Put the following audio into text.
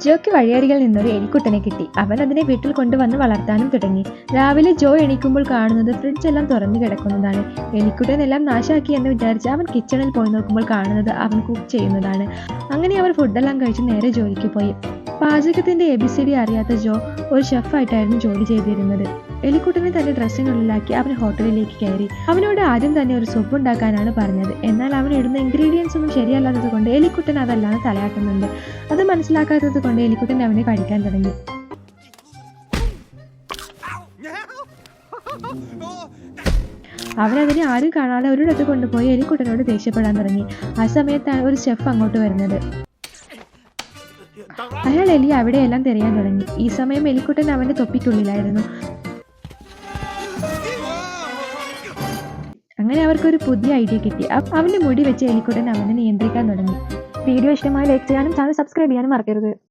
ജോയ്ക്ക് വഴിയരികിൽ നിന്നൊരു എലിക്കുട്ടനെ കിട്ടി. അവൻ അതിനെ വീട്ടിൽ കൊണ്ടുവന്ന് വളർത്താനും തുടങ്ങി. രാവിലെ ജോ എണീക്കുമ്പോൾ കാണുന്നത് ഫ്രിഡ്ജ് എല്ലാം തുറന്നു കിടക്കുന്നതാണ്. എലിക്കുട്ടൻ എല്ലാം നാശാക്കി എന്ന് വിചാരിച്ച് അവൻ കിച്ചണിൽ പോയി നോക്കുമ്പോൾ കാണുന്നത് അവൻ കുക്ക് ചെയ്യുന്നതാണ്. അങ്ങനെ അവർ ഫുഡെല്ലാം കഴിച്ച് നേരെ ജോലിക്ക് പോയി. പാചകത്തിന്റെ ABCD അറിയാത്ത ജോ ഒരു ഷെഫായിട്ടായിരുന്നു ജോലി ചെയ്തിരുന്നത്. എലിക്കുട്ടനെ തന്റെ ഡ്രസ്സിനുള്ളിലാക്കി അവൻ ഹോട്ടലിലേക്ക് കയറി. അവനോട് ആദ്യം തന്നെ ഒരു സൂപ്പ് ഉണ്ടാക്കാനാണ് പറഞ്ഞത്. എന്നാൽ അവൻ ഇടുന്ന ഇൻഗ്രീഡിയൻസ് ഒന്നും ശരിയല്ലാത്തത് കൊണ്ട് എലിക്കുട്ടൻ അതല്ലാതെ തലയാട്ടുന്നുണ്ട്. അത് മനസ്സിലാക്കാത്തത് കൊണ്ട് എലിക്കുട്ടൻ അവനെ കഴിക്കാൻ തുടങ്ങി. അവൻ അതിനെ ആരും കാണാതെ ഒരിടത്ത് കൊണ്ടുപോയി എലിക്കുട്ടനോട് ദേഷ്യപ്പെടാൻ തുടങ്ങി. ആ സമയത്താണ് ഒരു ഷെഫ് അങ്ങോട്ട് വരുന്നത്. അയാൾ എലി അവിടെയെല്ലാം തിരയാൻ തുടങ്ങി. ഈ സമയം എലിക്കുട്ടൻ അവന്റെ തൊപ്പിക്കുള്ളിലായിരുന്നു. അങ്ങനെ അവർക്കൊരു പുതിയ ഐഡിയ കിട്ടി. അവന്റെ മുടി വെച്ച് എലിക്കുട്ടൻ അവനെ നിയന്ത്രിക്കാൻ തുടങ്ങി. വീഡിയോ ഇഷ്ടമായി ലൈക്ക് ചെയ്യാനും ചാനൽ സബ്സ്ക്രൈബ് ചെയ്യാനും മറക്കരുത്.